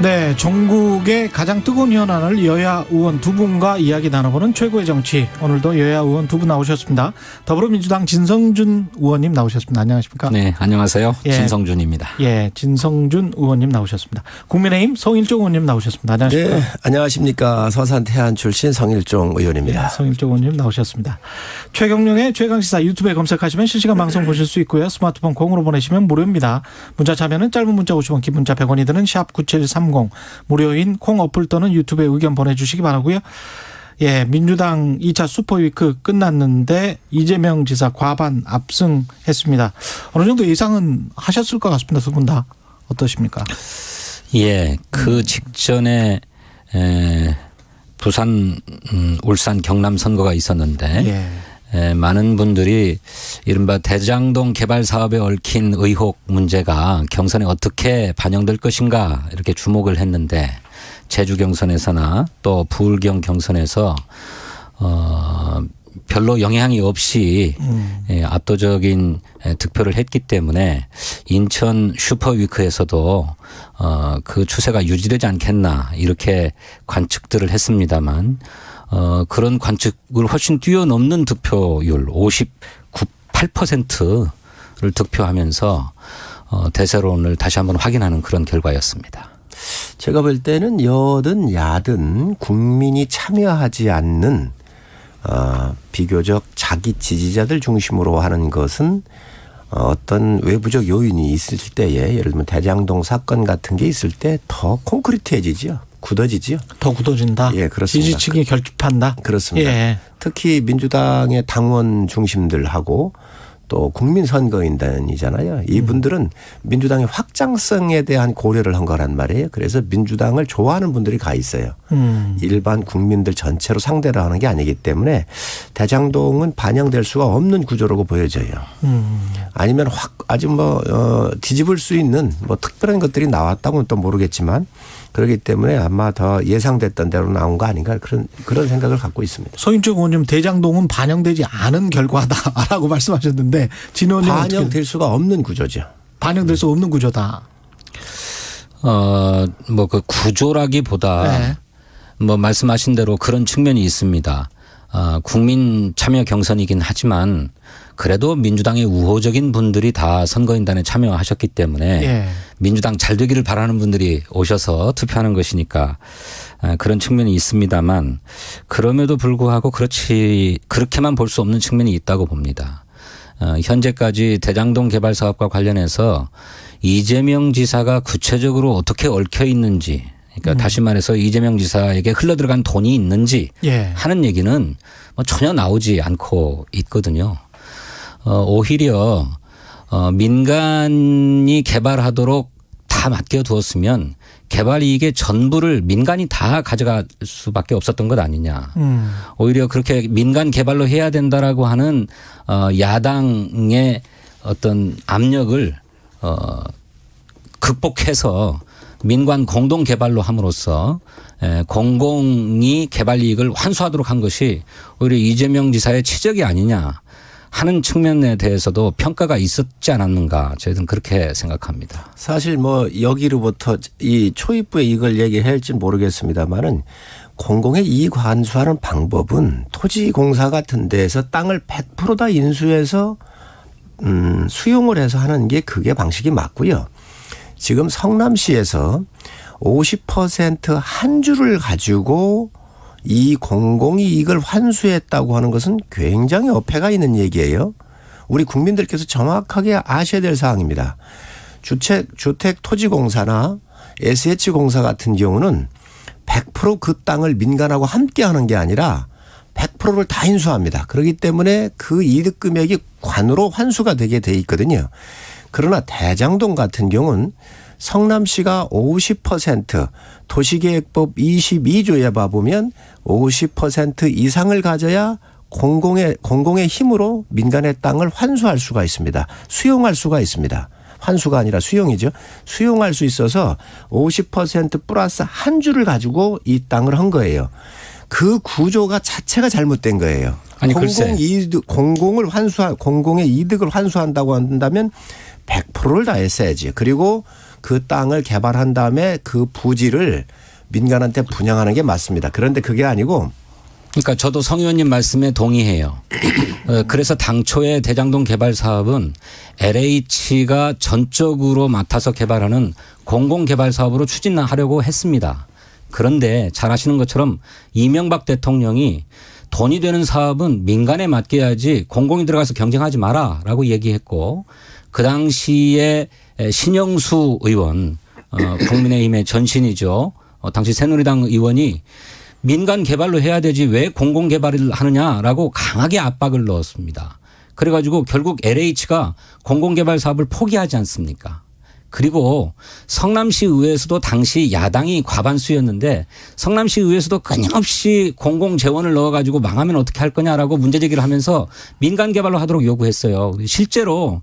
네, 전국의 가장 뜨거운 현안을 여야 의원 두 분과 이야기 나눠보는 최고의 정치. 오늘도 여야 의원 두 분 나오셨습니다. 더불어민주당 진성준 의원님 나오셨습니다. 안녕하십니까? 네, 안녕하세요. 예. 진성준입니다. 예, 진성준 의원님 나오셨습니다. 국민의힘 성일종 의원님 나오셨습니다. 안녕하십니까? 네, 안녕하십니까. 서산 태안 출신 성일종 의원입니다. 예, 성일종 의원님 나오셨습니다. 최경영의 최강시사 유튜브에 검색하시면 실시간 방송 보실 수 있고요. 스마트폰 콩으로 보내시면 무료입니다. 문자 참여는 짧은 문자 50원, 긴 문자 100원이 드는 샵 9730 무료인 콩 어플 또는 유튜브에 의견 보내주시기 바라고요. 예, 민주당 2차 슈퍼위크 끝났는데 이재명 지사 과반 압승했습니다. 어느 정도 예상은 하셨을 것 같습니다. 두 분 다 어떠십니까? 예, 그 직전에 부산, 울산, 경남 선거가 있었는데 많은 분들이 이른바 대장동 개발 사업에 얽힌 의혹 문제가 경선에 어떻게 반영될 것인가 이렇게 주목을 했는데 제주 경선에서나 또 부울경 경선에서 별로 영향이 없이 압도적인 득표를 했기 때문에 인천 슈퍼위크에서도 그 추세가 유지되지 않겠나 이렇게 관측들을 했습니다만 그런 관측을 훨씬 뛰어넘는 득표율 59.8%를 득표하면서 대세론을 다시 한번 확인하는 그런 결과였습니다. 제가 볼 때는 여든 야든 국민이 참여하지 않는 비교적 자기 지지자들 중심으로 하는 것은 어떤 외부적 요인이 있을 때에 예를 들면 대장동 사건 같은 게 있을 때 더 콘크리트해지죠. 굳어지지요. 더 굳어진다. 예, 그렇습니다. 지지층이 결집한다. 그렇습니다. 예. 특히 민주당의 당원 중심들하고 또 국민선거인단이잖아요. 이분들은 민주당의 확장성에 대한 고려를 한 거란 말이에요. 그래서 민주당을 좋아하는 분들이 가 있어요. 일반 국민들 전체로 상대를 하는 게 아니기 때문에 대장동은 반영될 수가 없는 구조라고 보여져요. 아니면 아주 뒤집을 수 있는 특별한 것들이 나왔다고는 또 모르겠지만 그렇기 때문에 아마 더 예상됐던 대로 나온 거 아닌가 그런 생각을 갖고 있습니다. 서인철 의원님 대장동은 반영되지 않은 결과다라고 말씀하셨는데 진 의원님 반영될 수가 없는 구조죠. 반영될 수 없는 구조다. 그 구조라기보다 네. 말씀하신 대로 그런 측면이 있습니다. 국민 참여 경선이긴 하지만 그래도 민주당의 우호적인 분들이 다 선거인단에 참여하셨기 때문에 민주당 잘 되기를 바라는 분들이 오셔서 투표하는 것이니까 그런 측면이 있습니다만 그럼에도 불구하고 그렇게만 볼 수 없는 측면이 있다고 봅니다. 현재까지 대장동 개발 사업과 관련해서 이재명 지사가 구체적으로 어떻게 얽혀 있는지 그러니까 다시 말해서 이재명 지사에게 흘러들어간 돈이 있는지 하는 얘기는 전혀 나오지 않고 있거든요. 오히려 민간이 개발하도록 다 맡겨두었으면 개발 이익의 전부를 민간이 다 가져갈 수밖에 없었던 것 아니냐. 오히려 그렇게 민간 개발로 해야 된다라고 하는 야당의 어떤 압력을 극복해서 민관 공동 개발로 함으로써 공공이 개발 이익을 환수하도록 한 것이 오히려 이재명 지사의 치적이 아니냐 하는 측면에 대해서도 평가가 있었지 않았는가 저희들은 그렇게 생각합니다. 사실 여기로부터 이 초입부에 이걸 얘기해야 할지 모르겠습니다만은 공공의 이익 환수하는 방법은 토지공사 같은 데에서 땅을 100% 다 인수해서 수용을 해서 하는 게 그게 방식이 맞고요. 지금 성남시에서 50% 한 주를 가지고 이 공공이익을 환수했다고 하는 것은 굉장히 어폐가 있는 얘기예요. 우리 국민들께서 정확하게 아셔야 될 사항입니다. 주택토지공사나 SH공사 같은 경우는 100% 그 땅을 민간하고 함께 하는 게 아니라 100%를 다 인수합니다. 그렇기 때문에 그 이득 금액이 관으로 환수가 되게 돼 있거든요. 그러나 대장동 같은 경우는 성남시가 50% 도시계획법 22조에 봐보면 50% 이상을 가져야 공공의 힘으로 민간의 땅을 환수할 수가 있습니다. 수용할 수가 있습니다. 환수가 아니라 수용이죠. 수용할 수 있어서 50% 플러스 한 주를 가지고 이 땅을 한 거예요. 그 구조가 자체가 잘못된 거예요. 아니 글쎄. 공공의 이득을 환수한다고 한다면 100%를 다 했어야지. 그리고 그 땅을 개발한 다음에 그 부지를 민간한테 분양하는 게 맞습니다. 그런데 그게 아니고 그러니까 저도 성 의원님 말씀에 동의해요. 그래서 당초에 대장동 개발 사업은 LH가 전적으로 맡아서 개발하는 공공개발 사업으로 추진하려고 했습니다. 그런데 잘 아시는 것처럼 이명박 대통령이 돈이 되는 사업은 민간에 맡겨야지 공공이 들어가서 경쟁하지 마라라고 얘기했고 그 당시에 신영수 의원 국민의힘의 전신이죠. 당시 새누리당 의원이 민간 개발로 해야 되지 왜 공공 개발을 하느냐라고 강하게 압박을 넣었습니다. 그래가지고 결국 LH가 공공 개발 사업을 포기하지 않습니까? 그리고 성남시 의회에서도 당시 야당이 과반수였는데 성남시 의회에서도 끊임없이 공공 재원을 넣어가지고 망하면 어떻게 할 거냐라고 문제제기를 하면서 민간 개발로 하도록 요구했어요. 실제로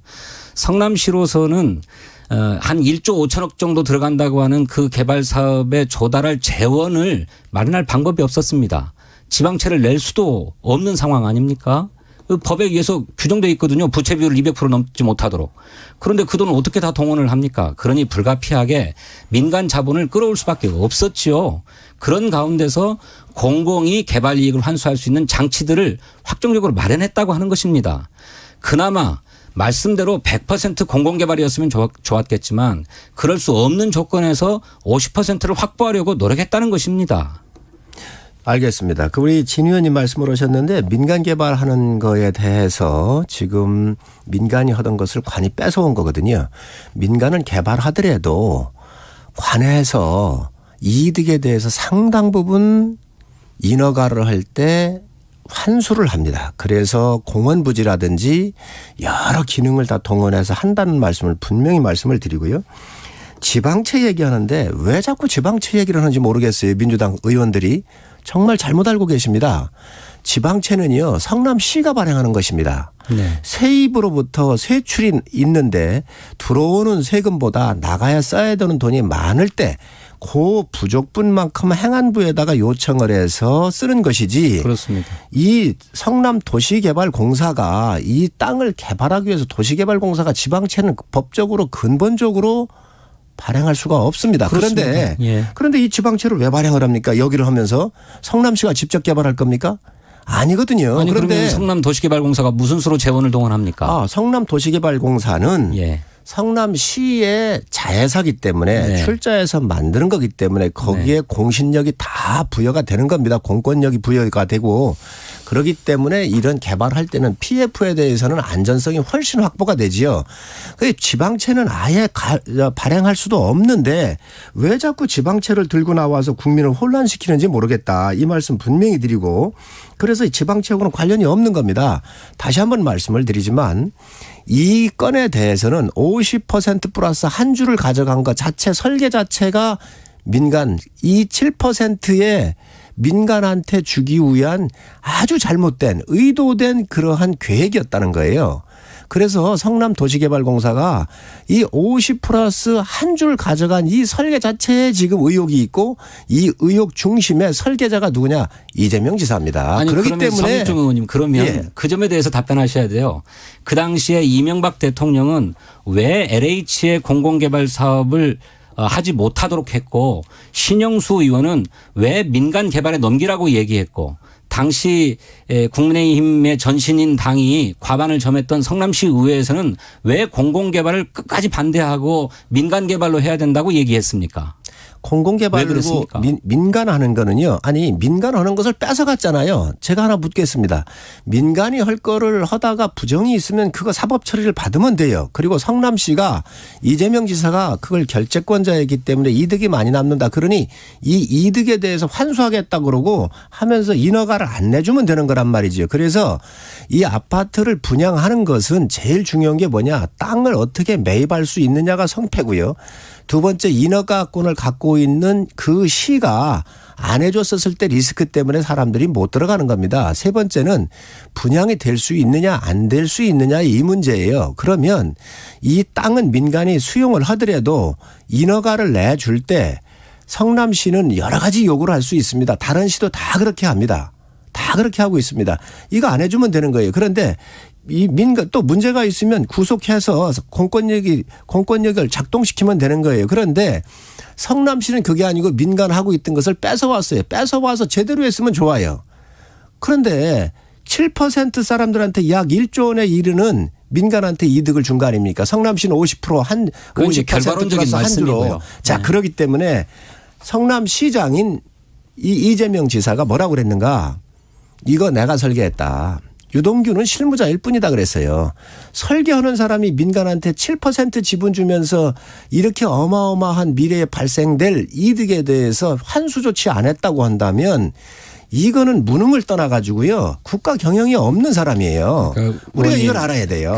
성남시로서는 한 1조 5천억 정도 들어간다고 하는 그 개발 사업에 조달할 재원을 마련할 방법이 없었습니다. 지방채를 낼 수도 없는 상황 아닙니까? 그 법에 의해서 규정되어 있거든요. 부채 비율을 200% 넘지 못하도록. 그런데 그 돈을 어떻게 다 동원을 합니까? 그러니 불가피하게 민간 자본을 끌어올 수밖에 없었지요. 그런 가운데서 공공이 개발 이익을 환수할 수 있는 장치들을 확정적으로 마련했다고 하는 것입니다. 그나마 말씀대로 100% 공공개발이었으면 좋았겠지만 그럴 수 없는 조건에서 50%를 확보하려고 노력했다는 것입니다. 알겠습니다. 우리 진 의원님 말씀을 하셨는데 민간 개발하는 거에 대해서 지금 민간이 하던 것을 관이 뺏어온 거거든요. 민간은 개발하더라도 관에서 이득에 대해서 상당 부분 인허가를 할 때 환수를 합니다. 그래서 공원 부지라든지 여러 기능을 다 동원해서 한다는 말씀을 분명히 말씀을 드리고요. 지방채 얘기하는데 왜 자꾸 지방채 얘기를 하는지 모르겠어요. 민주당 의원들이 정말 잘못 알고 계십니다. 지방채는요 성남시가 발행하는 것입니다. 네. 세입으로부터 세출이 있는데 들어오는 세금보다 나가야 써야 되는 돈이 많을 때 그 부족분만큼 행안부에다가 요청을 해서 쓰는 것이지. 그렇습니다. 이 성남도시개발공사가 이 땅을 개발하기 위해서 도시개발공사가 지방채는 법적으로 근본적으로 발행할 수가 없습니다. 그런데 그런데 이 지방채를 왜 발행을 합니까? 여기를 하면서 성남시가 직접 개발할 겁니까? 아니거든요. 아니, 그런데 그러면 성남도시개발공사가 무슨 수로 재원을 동원합니까? 성남도시개발공사는 성남시의 자회사기 때문에 출자해서 만드는 거기 때문에 거기에 공신력이 다 부여가 되는 겁니다. 공권력이 부여가 되고 그렇기 때문에 이런 개발할 때는 PF에 대해서는 안전성이 훨씬 확보가 되지요. 지방채는 아예 발행할 수도 없는데 왜 자꾸 지방채를 들고 나와서 국민을 혼란시키는지 모르겠다. 이 말씀 분명히 드리고 그래서 지방채하고는 관련이 없는 겁니다. 다시 한번 말씀을 드리지만 이 건에 대해서는 50% 플러스 한 주를 가져간 것 자체 설계 자체가 민간 이 7%의 민간한테 주기 위한 아주 잘못된 의도된 그러한 계획이었다는 거예요. 그래서 성남도시개발공사가 이 50 플러스 한 줄 가져간 이 설계 자체에 지금 의혹이 있고 이 의혹 중심의 설계자가 누구냐? 이재명 지사입니다. 아니, 그렇기 그러면 때문에 성일종 의원님 그러면 그 점에 대해서 답변하셔야 돼요. 그 당시에 이명박 대통령은 왜 LH의 공공개발 사업을 하지 못하도록 했고 신영수 의원은 왜 민간 개발에 넘기라고 얘기했고 당시 국민의힘의 전신인 당이 과반을 점했던 성남시 의회에서는 왜 공공개발을 끝까지 반대하고 민간 개발로 해야 된다고 얘기했습니까? 공공개발로 민간하는 거는요. 아니 민간하는 것을 뺏어갔잖아요. 제가 하나 묻겠습니다. 민간이 할 거를 하다가 부정이 있으면 그거 사법 처리를 받으면 돼요. 그리고 성남시가 이재명 지사가 그걸 결재권자이기 때문에 이득이 많이 남는다. 그러니 이 이득에 대해서 환수하겠다 그러고 하면서 인허가를 안 내주면 되는 거란 말이죠. 그래서 이 아파트를 분양하는 것은 제일 중요한 게 뭐냐. 땅을 어떻게 매입할 수 있느냐가 성패고요. 두 번째 인허가권을 갖고 있는 그 시가 안 해줬었을 때 리스크 때문에 사람들이 못 들어가는 겁니다. 세 번째는 분양이 될 수 있느냐 안 될 수 있느냐 이 문제예요. 그러면 이 땅은 민간이 수용을 하더라도 인허가를 내줄 때 성남시는 여러 가지 요구를 할 수 있습니다. 다른 시도 다 그렇게 합니다. 다 그렇게 하고 있습니다. 이거 안 해주면 되는 거예요. 그런데 이 민간 또 문제가 있으면 구속해서 공권력을 작동시키면 되는 거예요. 그런데 성남시는 그게 아니고 민간하고 있던 것을 뺏어왔어요. 뺏어와서 제대로 했으면 좋아요. 그런데 7% 사람들한테 약 1조 원에 이르는 민간한테 이득을 준 거 아닙니까? 성남시는 50% 50% 플러스 한 주로. 자, 그렇기 때문에 성남시장인 이재명 지사가 뭐라고 그랬는가? 이거 내가 설계했다. 유동규는 실무자일 뿐이다 그랬어요. 설계하는 사람이 민간한테 7% 지분 주면서 이렇게 어마어마한 미래에 발생될 이득에 대해서 환수 조치 안 했다고 한다면 이거는 무능을 떠나 가지고요. 국가 경영이 없는 사람이에요. 그러니까 우리가 이걸 알아야 돼요.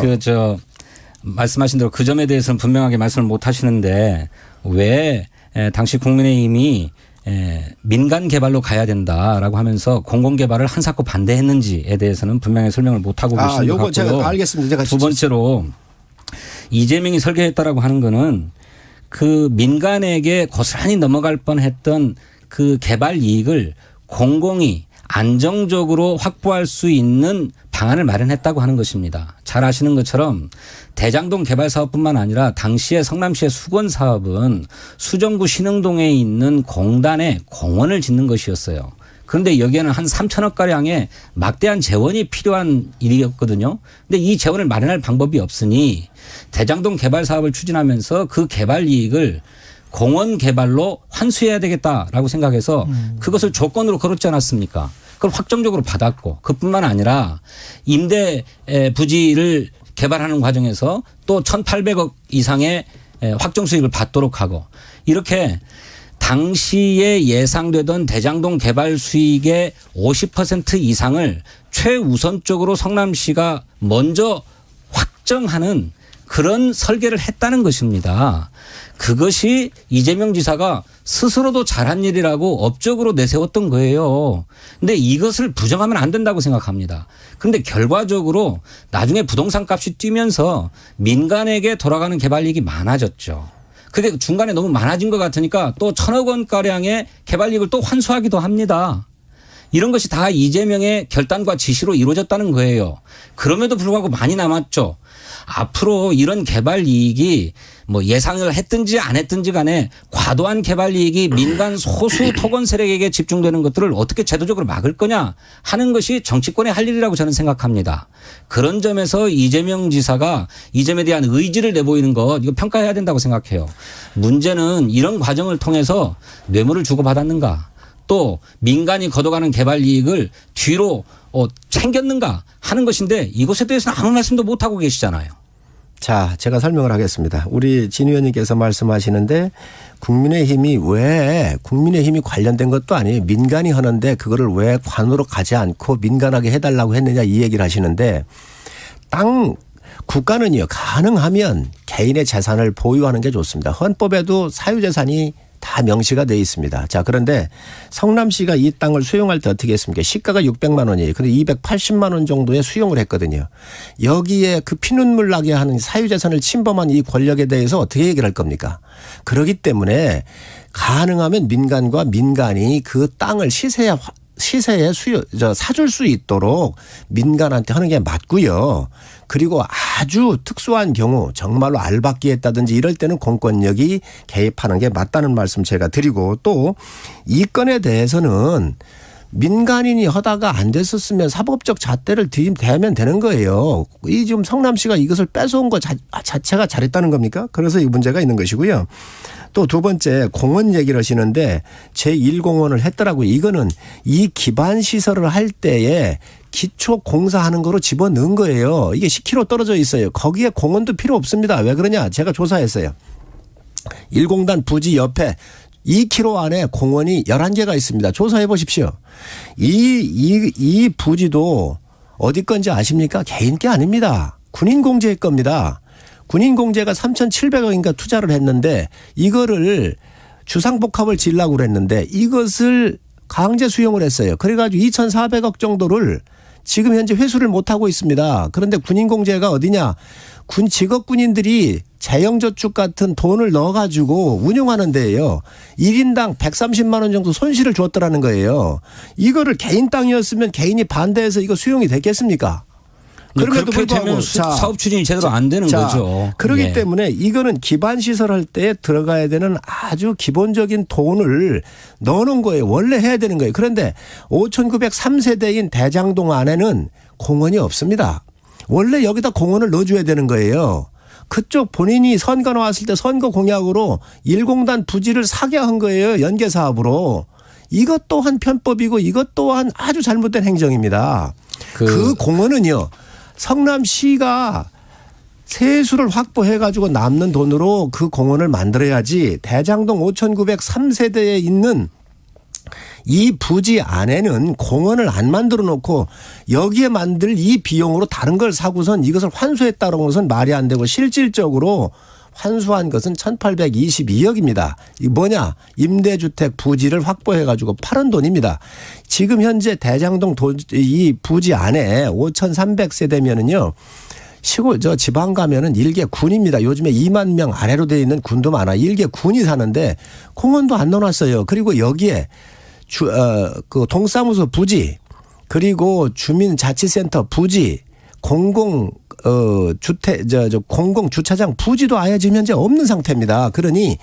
말씀하신 대로 그 점에 대해서는 분명하게 말씀을 못 하시는데 왜 당시 국민의힘이 민간 개발로 가야 된다라고 하면서 공공 개발을 한사코 반대했는지에 대해서는 분명히 설명을 못 하고 계시는 것 같고요. 제가 알겠습니다. 제가 두 번째로 이재명이 설계했다라고 하는 거는 그 민간에게 고스란히 넘어갈 뻔했던 그 개발 이익을 공공이 안정적으로 확보할 수 있는 방안을 마련했다고 하는 것입니다. 잘 아시는 것처럼 대장동 개발 사업뿐만 아니라 당시에 성남시의 수건 사업은 수정구 신흥동에 있는 공단에 공원을 짓는 것이었어요. 그런데 여기에는 한 3천억 가량의 막대한 재원이 필요한 일이었거든요. 그런데 이 재원을 마련할 방법이 없으니 대장동 개발 사업을 추진하면서 그 개발 이익을 공원 개발로 환수해야 되겠다라고 생각해서 그것을 조건으로 걸었지 않았습니까? 그걸 확정적으로 받았고 그뿐만 아니라 임대 부지를 개발하는 과정에서 또 1,800억 이상의 확정 수익을 받도록 하고 이렇게 당시에 예상되던 대장동 개발 수익의 50% 이상을 최우선적으로 성남시가 먼저 확정하는 그런 설계를 했다는 것입니다. 그것이 이재명 지사가 스스로도 잘한 일이라고 업적으로 내세웠던 거예요. 근데 이것을 부정하면 안 된다고 생각합니다. 그런데 결과적으로 나중에 부동산 값이 뛰면서 민간에게 돌아가는 개발 이익이 많아졌죠. 그게 중간에 너무 많아진 것 같으니까 또 1,000억 원가량의 개발 이익을 또 환수하기도 합니다. 이런 것이 다 이재명의 결단과 지시로 이루어졌다는 거예요. 그럼에도 불구하고 많이 남았죠. 앞으로 이런 개발 이익이 뭐 예상을 했든지 안 했든지 간에 과도한 개발 이익이 민간 소수 토건 세력에게 집중되는 것들을 어떻게 제도적으로 막을 거냐 하는 것이 정치권의 할 일이라고 저는 생각합니다. 그런 점에서 이재명 지사가 이 점에 대한 의지를 내보이는 것 이거 평가해야 된다고 생각해요. 문제는 이런 과정을 통해서 뇌물을 주고받았는가 또 민간이 걷어가는 개발 이익을 뒤로 챙겼는가 하는 것인데 이것에 대해서는 아무 말씀도 못하고 계시잖아요. 자, 제가 설명을 하겠습니다. 우리 진 의원님께서 말씀하시는데 국민의힘이 관련된 것도 아니에요. 민간이 하는데 그거를 왜 관으로 가지 않고 민간하게 해달라고 했느냐 이 얘기를 하시는데 국가는요 가능하면 개인의 재산을 보유하는 게 좋습니다. 헌법에도 사유재산이 다 명시가 돼 있습니다. 자, 그런데 성남시가 이 땅을 수용할 때 어떻게 했습니까? 시가가 600만 원이에요. 그런데 280만 원 정도에 수용을 했거든요. 여기에 그 피눈물 나게 하는 사유재산을 침범한 이 권력에 대해서 어떻게 얘기를 할 겁니까? 그렇기 때문에 가능하면 민간과 민간이 그 땅을 시세에 사줄 수 있도록 민간한테 하는 게 맞고요. 그리고 아주 특수한 경우 정말로 알박기 했다든지 이럴 때는 공권력이 개입하는 게 맞다는 말씀 제가 드리고 또 이 건에 대해서는 민간인이 하다가 안 됐었으면 사법적 잣대를 들이대면 되는 거예요. 이 지금 성남시가 이것을 뺏어온 것 자체가 잘했다는 겁니까? 그래서 이 문제가 있는 것이고요. 또 두 번째 공원 얘기를 하시는데 제1공원을 했더라고요. 이거는 이 기반 시설을 할 때에 기초 공사하는 거로 집어넣은 거예요. 이게 10km 떨어져 있어요. 거기에 공원도 필요 없습니다. 왜 그러냐? 제가 조사했어요. 1공단 부지 옆에 2km 안에 공원이 11개가 있습니다. 조사해 보십시오. 이 부지도 어디 건지 아십니까? 개인 게 아닙니다. 군인공제의 겁니다. 군인공제가 3,700억인가 투자를 했는데 이거를 주상복합을 지으려고 그랬는데 이것을 강제 수용을 했어요. 그래가지고 2,400억 정도를 지금 현재 회수를 못하고 있습니다. 그런데 군인공제가 어디냐. 직업 군인들이 재형저축 같은 돈을 넣어가지고 운영하는 데예요. 1인당 130만 원 정도 손실을 줬더라는 거예요. 이거를 개인 땅이었으면 개인이 반대해서 이거 수용이 됐겠습니까? 그럼에도 그렇게 불구하고 되면 사업 추진이 제대로 안 되는 거죠. 그렇기 예. 때문에 이거는 기반 시설 할 때 들어가야 되는 아주 기본적인 돈을 넣어놓은 거예요. 원래 해야 되는 거예요. 그런데 5,903세대인 대장동 안에는 공원이 없습니다. 원래 여기다 공원을 넣어줘야 되는 거예요. 그쪽 본인이 선거 나왔을 때 선거 공약으로 1공단 부지를 사게 한 거예요. 연계 사업으로. 이것 또한 편법이고 이것 또한 아주 잘못된 행정입니다. 그 공원은요. 성남시가 세수를 확보해 가지고 남는 돈으로 그 공원을 만들어야지 대장동 5,903세대에 있는 이 부지 안에는 공원을 안 만들어 놓고 여기에 만들 이 비용으로 다른 걸 사고선 이것을 환수했다는 것은 말이 안 되고 실질적으로 환수한 것은 1,822억입니다. 이 뭐냐? 임대주택 부지를 확보해 가지고 팔은 돈입니다. 지금 현재 대장동 이 부지 안에 5,300세대면은요. 시골 지방 가면은 일개 군입니다. 요즘에 2만 명 아래로 되어 있는 군도 많아. 일개 군이 사는데 공원도 안 넣어놨어요. 그리고 여기에 그 동사무소 부지 그리고 주민자치센터 부지 공공 주차장 부지도 아예 지금 현재 없는 상태입니다. 그러니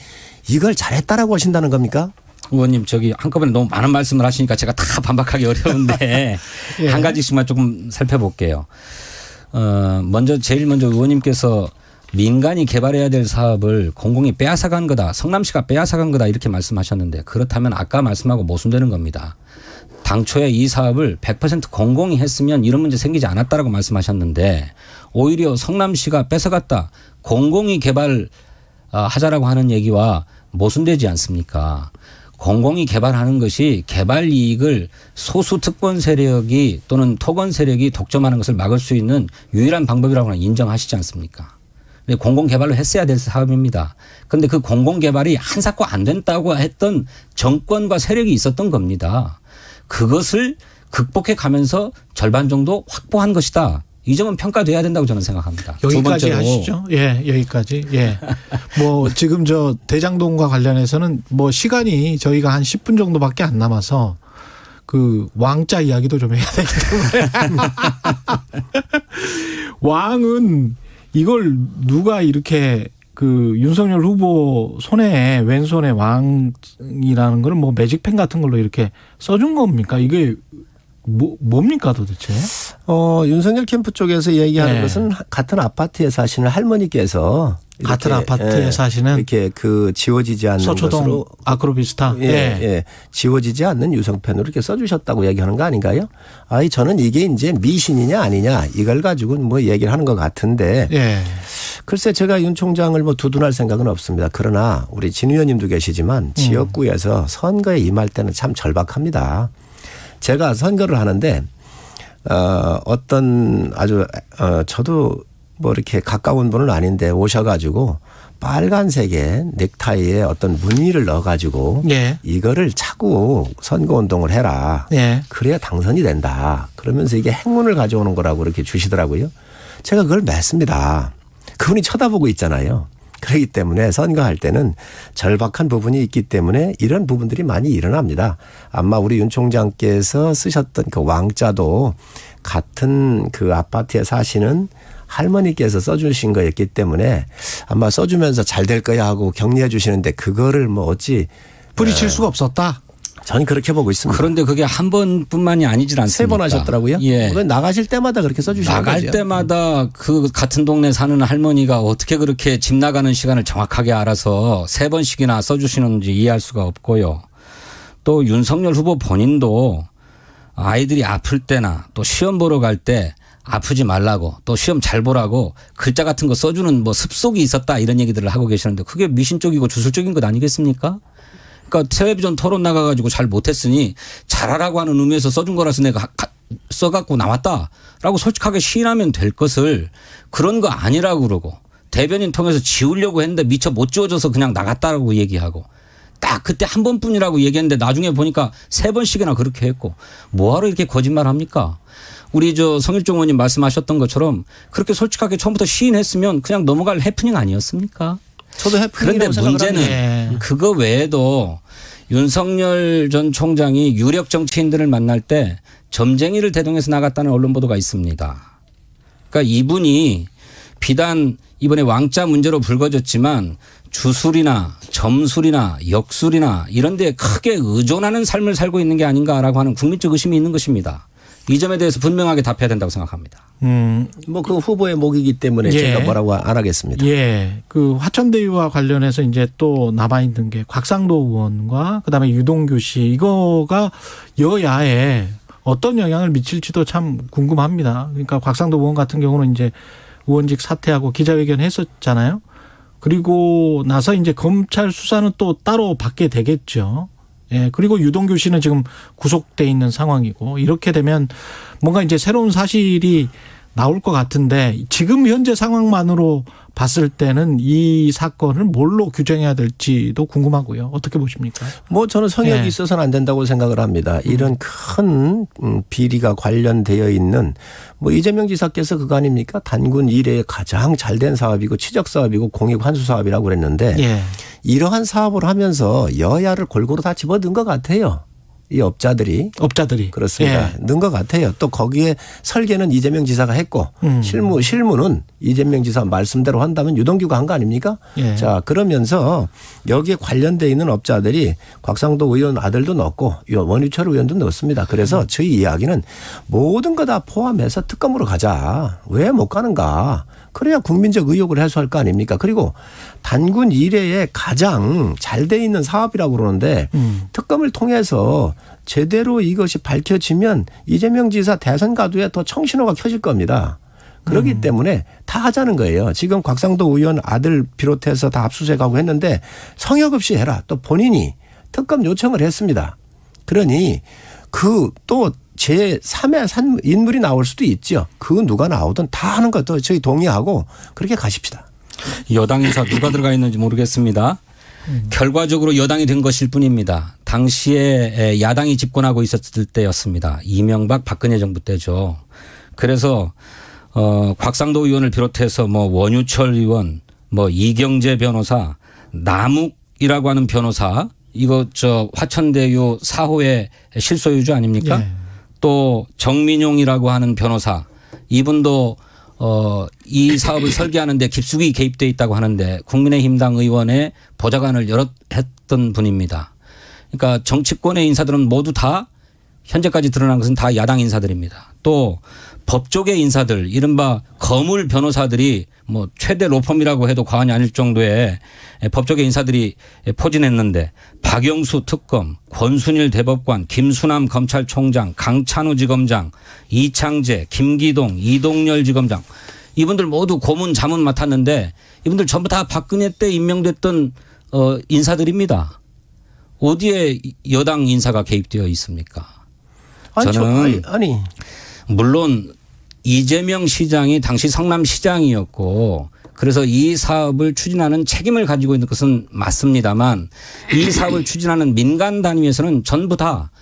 이걸 잘했다라고 하신다는 겁니까? 의원님 저기 한꺼번에 너무 많은 말씀을 하시니까 제가 다 반박하기 어려운데 예. 한 가지씩만 조금 살펴볼게요. 제일 먼저 의원님께서 민간이 개발해야 될 사업을 공공이 빼앗아간 거다. 성남시가 빼앗아간 거다 이렇게 말씀하셨는데 그렇다면 아까 말씀하고 모순되는 겁니다. 당초에 이 사업을 100% 공공이 했으면 이런 문제 생기지 않았다라고 말씀하셨는데 오히려 성남시가 뺏어갔다. 공공이 개발하자라고 하는 얘기와 모순되지 않습니까? 공공이 개발하는 것이 개발 이익을 소수 특권 세력이 또는 토건 세력이 독점하는 것을 막을 수 있는 유일한 방법이라고는 인정하시지 않습니까? 근데 공공 개발을 했어야 될 사업입니다. 그런데 그 공공 개발이 한사코 안 된다고 했던 정권과 세력이 있었던 겁니다. 그것을 극복해 가면서 절반 정도 확보한 것이다. 이 점은 평가돼야 된다고 저는 생각합니다. 여기까지 하시죠. 예, 여기까지. 예. 뭐 지금 저 대장동과 관련해서는 뭐 시간이 저희가 한 10분 정도밖에 안 남아서 그 왕자 이야기도 좀 해야 되기 때문에 왕은 이걸 누가 이렇게 그 윤석열 후보 손에 왼손에 왕이라는 걸 뭐 매직펜 같은 걸로 이렇게 써준 겁니까? 이게 뭡니까 도대체? 윤석열 캠프 쪽에서 얘기하는 것은 같은 아파트에 사시는 할머니께서 같은 아파트에 사시는 이렇게 그 지워지지 않는 서초동 것으로 아크로비스타 지워지지 않는 유성펜으로 이렇게 써주셨다고 얘기하는 거 아닌가요? 저는 이게 이제 미신이냐 아니냐 이걸 가지고 뭐 얘기를 하는 것 같은데 글쎄 제가 윤 총장을 뭐 두둔할 생각은 없습니다. 그러나 우리 진 의원님도 계시지만 지역구에서 선거에 임할 때는 참 절박합니다. 제가 선거를 하는데 어떤 아주 저도 뭐 이렇게 가까운 분은 아닌데 오셔가지고 빨간색의 넥타이에 어떤 무늬를 넣어가지고 이거를 차고 선거운동을 해라. 그래야 당선이 된다. 그러면서 이게 행운을 가져오는 거라고 이렇게 주시더라고요. 제가 그걸 맺습니다. 그분이 쳐다보고 있잖아요. 그렇기 때문에 선거할 때는 절박한 부분이 있기 때문에 이런 부분들이 많이 일어납니다. 아마 우리 윤 총장께서 쓰셨던 그 왕자도 같은 그 아파트에 사시는 할머니께서 써주신 거였기 때문에 아마 써주면서 잘 될 거야 하고 격려해 주시는데 그거를 뭐 어찌 부딪힐 수가 없었다. 저는 그렇게 보고 있습니다. 그런데 그게 한 번뿐만이 아니질 않습니까? 3번 하셨더라고요. 예. 나가실 때마다 그렇게 써주시는 거죠. 나갈 때마다 그 같은 동네 사는 할머니가 어떻게 그렇게 집 나가는 시간을 정확하게 알아서 3번씩이나 써주시는지 이해할 수가 없고요. 또 윤석열 후보 본인도 아이들이 아플 때나 또 시험 보러 갈 때 아프지 말라고 또 시험 잘 보라고 글자 같은 거 써주는 뭐 습속이 있었다 이런 얘기들을 하고 계시는데 그게 미신적이고 주술적인 것 아니겠습니까? 그러니까 텔레비전 토론 나가가지고 잘 못했으니 잘하라고 하는 의미에서 써준 거라서 내가 써갖고 나왔다라고 솔직하게 시인하면 될 것을 그런 거 아니라고 그러고 대변인 통해서 지우려고 했는데 미처 못 지워져서 그냥 나갔다라고 얘기하고 딱 그때 한 번뿐이라고 얘기했는데 나중에 보니까 3번씩이나 그렇게 했고 뭐하러 이렇게 거짓말합니까? 우리 성일종 의원님 말씀하셨던 것처럼 그렇게 솔직하게 처음부터 시인했으면 그냥 넘어갈 해프닝 아니었습니까? 저도 그런데 해프닝이라고 생각을 문제는 합니다. 그거 외에도 윤석열 전 총장이 유력 정치인들을 만날 때 점쟁이를 대동해서 나갔다는 언론 보도가 있습니다. 그러니까 이분이 비단 이번에 왕자 문제로 불거졌지만 주술이나 점술이나 역술이나 이런 데 크게 의존하는 삶을 살고 있는 게 아닌가라고 하는 국민적 의심이 있는 것입니다. 이 점에 대해서 분명하게 답해야 된다고 생각합니다. 뭐 그 후보의 목이기 때문에 예. 제가 뭐라고 안 하겠습니다. 예. 그 화천대유와 관련해서 이제 또 남아있는 게 곽상도 의원과 그다음에 유동규 씨 이거가 여야에 어떤 영향을 미칠지도 참 궁금합니다. 그러니까 곽상도 의원 같은 경우는 이제 의원직 사퇴하고 기자회견 했었잖아요. 그리고 나서 이제 검찰 수사는 또 따로 받게 되겠죠. 예. 그리고 유동규 씨는 지금 구속돼 있는 상황이고 이렇게 되면 뭔가 이제 새로운 사실이 나올 것 같은데 지금 현재 상황만으로 봤을 때는 이 사건을 뭘로 규정해야 될지도 궁금하고요. 어떻게 보십니까? 뭐 저는 성역이 예. 있어서는 안 된다고 생각을 합니다. 이런 큰 비리가 관련되어 있는 뭐 이재명 지사께서 그거 아닙니까? 단군 이래에 가장 잘된 사업이고 치적 사업이고 공익 환수 사업이라고 그랬는데 예. 이러한 사업을 하면서 여야를 골고루 다 집어든 것 같아요. 이 업자들이. 그렇습니다. 예. 넣은 것 같아요. 또 거기에 설계는 이재명 지사가 했고 실무는 이재명 지사 말씀대로 한다면 유동규가 한 거 아닙니까? 예. 자, 그러면서 여기에 관련되어 있는 업자들이 곽상도 의원 아들도 넣었고 원유철 의원도 넣었습니다. 그래서 저희 이야기는 모든 거 다 포함해서 특검으로 가자. 왜 못 가는가? 그래야 국민적 의혹을 해소할 거 아닙니까? 그리고 단군 이래에 가장 잘 돼 있는 사업이라고 그러는데 특검을 통해서 제대로 이것이 밝혀지면 이재명 지사 대선 가도에 더 청신호가 켜질 겁니다. 그렇기 때문에 다 하자는 거예요. 지금 곽상도 의원 아들 비롯해서 다 압수수색하고 했는데 성역 없이 해라. 또 본인이 특검 요청을 했습니다. 그러니 그 또 제3의 인물이 나올 수도 있죠. 그 누가 나오든 다 하는 것도 저희 동의하고 그렇게 가십시다. 여당 인사 누가 들어가 있는지 모르겠습니다. 결과적으로 여당이 된 것일 뿐입니다. 당시에 야당이 집권하고 있었을 때였습니다. 이명박 박근혜 정부 때죠. 그래서 곽상도 의원을 비롯해서 뭐 원유철 의원, 뭐 이경재 변호사, 남욱이라고 하는 변호사, 이거 화천대유 4호의 실소유주 아닙니까? 예. 또 정민용이라고 하는 변호사, 이분도 이 사업을 설계하는데 깊숙이 개입돼 있다고 하는데 국민의힘당 의원의 보좌관을 여럿 했던 분입니다. 그러니까 정치권의 인사들은 모두 다 현재까지 드러난 것은 다 야당 인사들입니다. 또 법조계 인사들, 이른바 거물 변호사들이 뭐 최대 로펌이라고 해도 과언이 아닐 정도의 법조계 인사들이 포진했는데 박영수 특검, 권순일 대법관, 김수남 검찰총장, 강찬우 지검장, 이창재, 김기동, 이동열 지검장, 이분들 모두 고문 자문 맡았는데 이분들 전부 다 박근혜 때 임명됐던 인사들입니다. 어디에 여당 인사가 개입되어 있습니까? 저는 아니 물론 이재명 시장이 당시 성남시장이었고 그래서 이 사업을 추진하는 책임을 가지고 있는 것은 맞습니다만 이 사업을 추진하는 민간 단위에서는 전부 다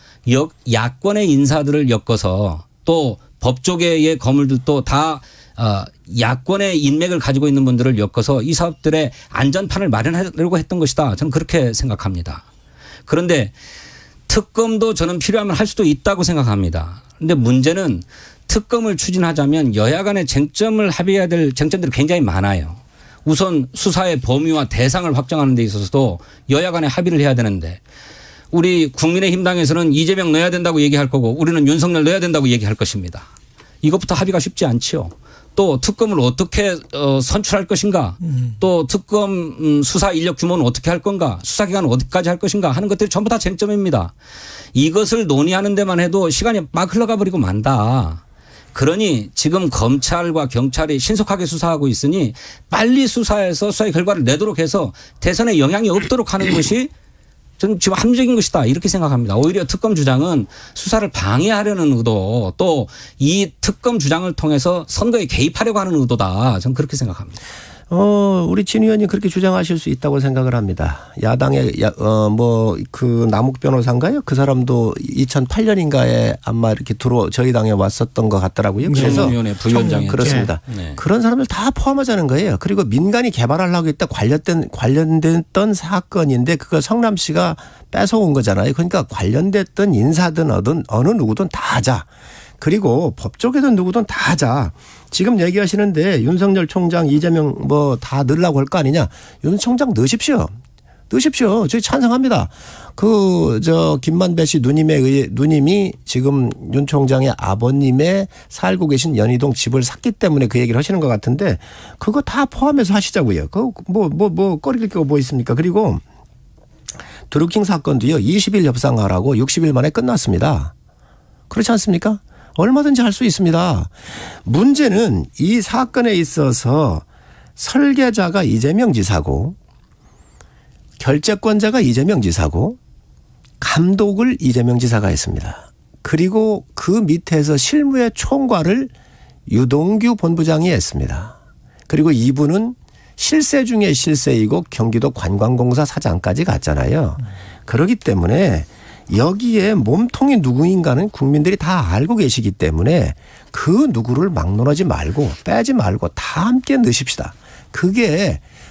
야권의 인사들을 엮어서 또 법조계의 거물들도 다 야권의 인맥을 가지고 있는 분들을 엮어서 이 사업들의 안전판을 마련하려고 했던 것이다. 저는 그렇게 생각합니다. 그런데 특검도 저는 필요하면 할 수도 있다고 생각합니다. 그런데 문제는 특검을 추진하자면 여야 간의 쟁점을 합의해야 될 쟁점들이 굉장히 많아요. 우선 수사의 범위와 대상을 확정하는 데 있어서도 여야 간에 합의를 해야 되는데 우리 국민의힘당에서는 이재명 넣어야 된다고 얘기할 거고 우리는 윤석열 넣어야 된다고 얘기할 것입니다. 이것부터 합의가 쉽지 않죠. 또 특검을 어떻게 선출할 것인가, 또 특검 수사 인력 규모는 어떻게 할 건가, 수사기간은 어디까지 할 것인가 하는 것들이 전부 다 쟁점입니다. 이것을 논의하는 데만 해도 시간이 막 흘러가 버리고 만다. 그러니 지금 검찰과 경찰이 신속하게 수사하고 있으니 빨리 수사해서 수사의 결과를 내도록 해서 대선에 영향이 없도록 하는 것이 저는 지금 합리적인 것이다 이렇게 생각합니다. 오히려 특검 주장은 수사를 방해하려는 의도 또 이 특검 주장을 통해서 선거에 개입하려고 하는 의도다. 저는 그렇게 생각합니다. 우리 진 의원님 그렇게 주장하실 수 있다고 생각을 합니다. 야당의 그 남욱 변호사인가요? 그 사람도 2008년인가에 아마 이렇게 저희 당에 왔었던 것 같더라고요. 그래서 청문위원회 부위원장이 그렇습니다. 네. 그런 사람들 다 포함하자는 거예요. 그리고 민간이 개발하려고 했다 관련됐던 사건인데 그걸 성남시가 뺏어온 거잖아요. 그러니까 관련됐던 인사든 어느 누구든 다 하자. 그리고 법조계든 누구든 다 하자. 지금 얘기하시는데 윤석열 총장, 이재명 뭐 다 넣으려고 할 거 아니냐. 윤 총장 넣으십시오. 넣으십시오. 저희 찬성합니다. 김만배 씨 누님이 지금 윤 총장의 아버님의 살고 계신 연희동 집을 샀기 때문에 그 얘기를 하시는 것 같은데 그거 다 포함해서 하시자고요. 꺼릴 게 뭐 있습니까? 그리고 드루킹 사건도요. 20일 협상하라고 60일 만에 끝났습니다. 그렇지 않습니까? 얼마든지 할 수 있습니다. 문제는 이 사건에 있어서 설계자가 이재명 지사고 결재권자가 이재명 지사고 감독을 이재명 지사가 했습니다. 그리고 그 밑에서 실무의 총괄을 유동규 본부장이 했습니다. 그리고 이분은 실세 중에 실세이고 경기도 관광공사 사장까지 갔잖아요. 그렇기 때문에 여기에 몸통이 누구인가는 국민들이 다 알고 계시기 때문에 그 누구를 막론하지 말고 빼지 말고 다 함께 넣으십시다.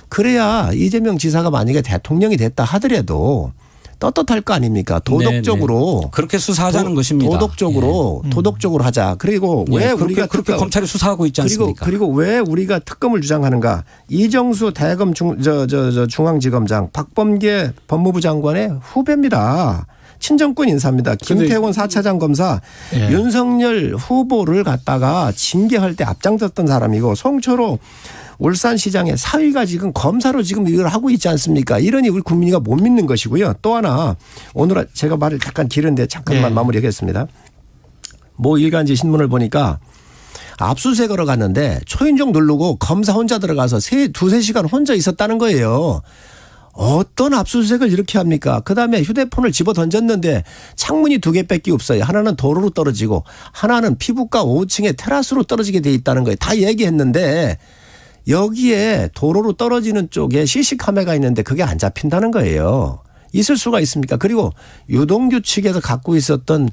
그래야 이재명 지사가 만약에 대통령이 됐다 하더라도 떳떳할 거 아닙니까? 도덕적으로. 네네. 그렇게 수사하자는 것입니다. 도덕적으로 하자. 그리고 왜 우리가 그렇게 검찰이 수사하고 있지 않습니까? 그리고 왜 우리가 특검을 주장하는가? 이정수 대검 중앙지검장, 박범계 법무부 장관의 후배입니다. 친정권 인사입니다. 김태원 4차장 검사 예. 윤석열 후보를 갖다가 징계할 때 앞장섰던 사람이고 송철호 울산시장의 사위가 지금 검사로 지금 이걸 하고 있지 않습니까? 이러니 우리 국민이가 못 믿는 것이고요. 또 하나 오늘 제가 말을 잠깐 길은데 잠깐만 예. 마무리하겠습니다. 모 일간지 신문을 보니까 압수수색하러 갔는데 초인종 누르고 검사 혼자 들어가서 두세 시간 혼자 있었다는 거예요. 어떤 압수수색을 이렇게 합니까? 그다음에 휴대폰을 집어 던졌는데 창문이 2개밖에 없어요. 하나는 도로로 떨어지고 하나는 피부과 5층에 테라스로 떨어지게 돼 있다는 거예요. 다 얘기했는데 여기에 도로로 떨어지는 쪽에 CC카메라가 있는데 그게 안 잡힌다는 거예요. 있을 수가 있습니까? 그리고 유동규 측에서 갖고 있었던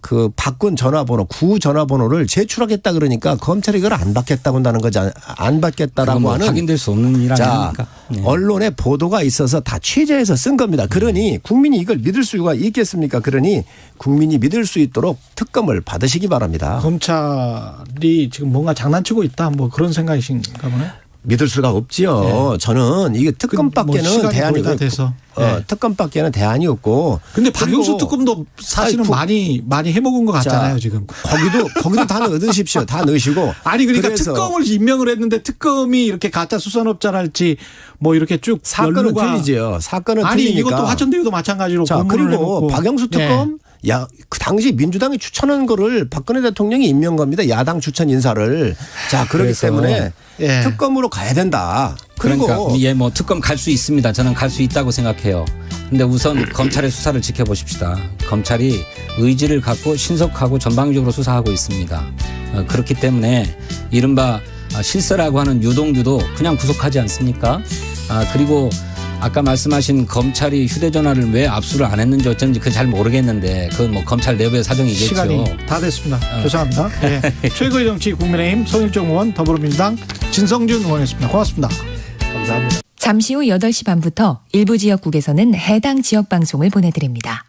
그 바꾼 전화번호, 구 전화번호를 제출하겠다 그러니까 검찰이 이걸 안 받겠다고 한다는 거지, 안 받겠다라고 하는. 확인될 수 없는 일 아닙니까? 네. 언론에 보도가 있어서 다 취재해서 쓴 겁니다. 그러니 국민이 이걸 믿을 수가 있겠습니까? 그러니 국민이 믿을 수 있도록 특검을 받으시기 바랍니다. 검찰이 지금 뭔가 장난치고 있다 뭐 그런 생각이신가 보네. 믿을 수가 없지요. 네. 저는 이게 특검밖에는 대안이 돼서. 특검밖에는 대안이 없고. 근데 박영수 특검도 사실은 많이 해먹은 것 같잖아요 지금. 거기도 다 넣으십시오. 다 넣으시고. 아니 그러니까 그래서 특검을 임명을 했는데 특검이 이렇게 가짜 수산업자랄지 뭐 이렇게 쭉 사건은 틀리지요. 사건은 아니 틀리니까. 이것도 화천대유도 마찬가지로. 자, 그리고 박영수 특검. 그 당시 민주당이 추천한 거를 박근혜 대통령이 임명 겁니다. 야당 추천 인사를. 자, 그렇기 때문에 특검으로 가야 된다. 그리고 그러니까 뭐 특검 갈 수 있습니다. 저는 갈 수 있다고 생각해요. 근데 우선 검찰의 수사를 지켜보십시다. 검찰이 의지를 갖고 신속하고 전방위적으로 수사하고 있습니다. 그렇기 때문에 이른바 실세라고 하는 유동규도 그냥 구속하지 않습니까? 그리고 아까 말씀하신 검찰이 휴대전화를 왜 압수를 안 했는지 어쩐지 그건 잘 모르겠는데 그건 뭐 검찰 내부의 사정이겠죠. 시간이 다 됐습니다. 죄송합니다. 최고의 정치 국민의힘 송일정 의원, 더불어민주당 진성준 의원이었습니다. 고맙습니다. 감사합니다. 잠시 후 8시 반부터 일부 지역국에서는 해당 지역 방송을 보내드립니다.